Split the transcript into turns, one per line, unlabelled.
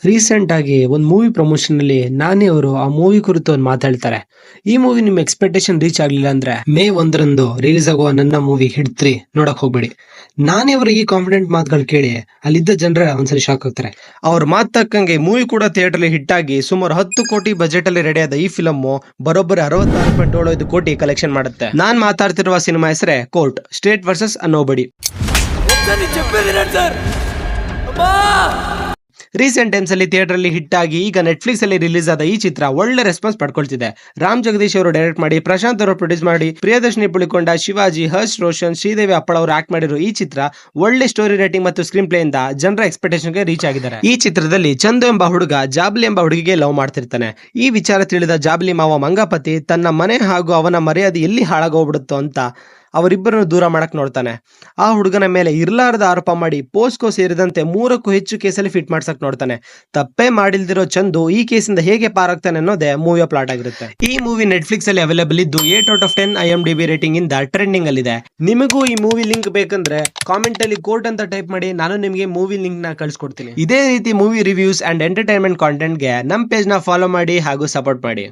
Recent ಆಗಿ ಒಂದು movie promotion ಅಲ್ಲಿ ನಾನಿ ಅವರು ಆ ಮೂವಿ ಕುರಿತು ಒಂದು ಮಾತಾಡ್ತಾರೆ. ಈ ಮೂವಿ ನಿಮ್ ಎಕ್ಸ್ಪೆಕ್ಟೇಷನ್ ರೀಚ್ ಆಗ್ಲಿಲ್ಲ ಅಂದ್ರೆ ಮೇ 1ರಂದು ರಿಲೀಸ್ ಆಗುವ ನನ್ನ ಮೂವಿ ಹಿಟ್ 3 ನೋಡಕ್ ಹೋಗ್ಬೇಡಿ. ನಾನಿ ಅವರ ಈ ಕಾನ್ಫಿಡೆಂಟ್ ಮಾತುಗಳು ಕೇಳಿ ಅಲ್ಲಿದ್ದ ಜನರ ಒಂದ್ಸರಿ ಶಾಕ್ ಆಗ್ತಾರೆ.
ಅವ್ರ ಮಾತು ತಕ್ಕಂಗೆ ಮೂವಿ ಕೂಡ ಥಿಯೇಟರ್ ಹಿಟ್ ಆಗಿ ಸುಮಾರು 10 ಕೋಟಿ ಬಜೆಟ್ ಅಲ್ಲಿ ರೆಡಿ ಆದ ಈ ಫಿಲಮ್ ಬರೋಬ್ಬರಿ 66.75 ಕೋಟಿ ಕಲೆಕ್ಷನ್ ಮಾಡುತ್ತೆ. ನಾನ್ ಮಾತಾಡ್ತಿರುವ ಸಿನಿಮಾ ಹೆಸರೇ Court State versus A Nobody. Recent times ಅಲ್ಲಿ ಥಿಯೇಟರ್ ಅಲ್ಲಿ ಹಿಟ್ ಆಗಿ ಈಗ ನೆಟ್ಫ್ಲಿಕ್ಸ್ ಅಲ್ಲಿ ರಿಲೀಸ್ ಆದ ಈ ಚಿತ್ರ ಒಳ್ಳೆ ರೆಸ್ಪಾನ್ಸ್ ಪಡ್ಕೊಳ್ತಿದೆ. ರಾಮ್ ಜಗದೀಶ್ ಅವರು ಡೈರೆಕ್ಟ್ ಮಾಡಿ, ಪ್ರಶಾಂತ್ ಅವರು ಪ್ರೊಡ್ಯೂಸ್ ಮಾಡಿ, ಪ್ರಿಯದರ್ಶಿನಿ ಪುಳಿಕೊಂಡ, ಶಿವಾಜಿ, ಹರ್ಷ್ ರೋಷನ್, ಶ್ರೀದೇವಿ ಅಪ್ಪಳ ಅವರು ಆಕ್ಟ್ ಮಾಡಿರೋ ಈ ಚಿತ್ರ ಒಳ್ಳೆ ಸ್ಟೋರಿ ರೈಟಿಂಗ್ ಮತ್ತು ಸ್ಕ್ರೀನ್ ಪ್ಲೇ ಇಂದ ಜನರ ಎಕ್ಸ್ಪೆಕ್ಟೇಷನ್ ಗೆ ರೀಚ್ ಆಗಿದ್ದಾರೆ. ಈ ಚಿತ್ರದಲ್ಲಿ ಚಂದು ಎಂಬ ಹುಡುಗ ಜಾಬ್ಲಿ ಎಂಬ ಹುಡುಗಿಗೆ ಲವ್ ಮಾಡ್ತಿರ್ತಾನೆ. ಈ ವಿಚಾರ ತಿಳಿದ ಜಾಬ್ಲಿ ಮಾವ ಮಂಗಾಪತಿ ತನ್ನ ಮನೆ ಹಾಗೂ ಅವನ ಮರ್ಯಾದೆ ಎಲ್ಲಿ ಹಾಳಾಗೋಗ್ಬಿಡುತ್ತೋ ಅಂತ ಅವರಿಬ್ಬರನ್ನು ದೂರ ಮಾಡಕ್ ನೋಡ್ತಾನೆ. ಆ ಹುಡುಗನ ಮೇಲೆ ಇರ್ಲಾರದ ಆರೋಪ ಮಾಡಿ ಪೋಸ್ಕೋ ಸೇರಿದಂತೆ 3ಕ್ಕೂ ಹೆಚ್ಚು ಕೇಸಲ್ಲಿ ಫಿಟ್ ಮಾಡ್ಸಕ್ ನೋಡ್ತಾನೆ. ತಪ್ಪೇ ಮಾಡಿಲ್ದಿರೋ ಚಂದು ಈ ಕೇಸಿಂದ ಹೇಗೆ ಪಾರಾಗ್ತಾನೆ ಅನ್ನೋದೇ ಮೂವಿಯ ಪ್ಲಾಟ್ ಆಗಿರುತ್ತೆ. ಈ ಮೂವಿ ನೆಟ್ಫ್ಲಿಕ್ಸ್ ಅಲ್ಲಿ ಅವೈಲೇಬಲ್ ಇದ್ದು 8/10 IMDb ರೇಟಿಂಗ್ ಇಂದ ಟ್ರೆಂಡಿಂಗ್ ಅಲ್ಲಿದೆ. ನಿಮಗೂ ಈ ಮೂವಿ ಲಿಂಕ್ ಬೇಕಂದ್ರೆ ಕಾಮೆಂಟ್ ಅಲ್ಲಿ ಕೋರ್ಟ್ ಅಂತ ಟೈಪ್ ಮಾಡಿ, ನಾನು ನಿಮಗೆ ಮೂವಿ ಲಿಂಕ್ ನ ಕಳ್ಸಿಕೊಡ್ತೀನಿ. ಇದೇ ರೀತಿ movie reviews and entertainment content ಗೆ ನಮ್ ಪೇಜ್ ನ ಫಾಲೋ ಮಾಡಿ ಹಾಗೂ ಸಪೋರ್ಟ್ ಮಾಡಿ.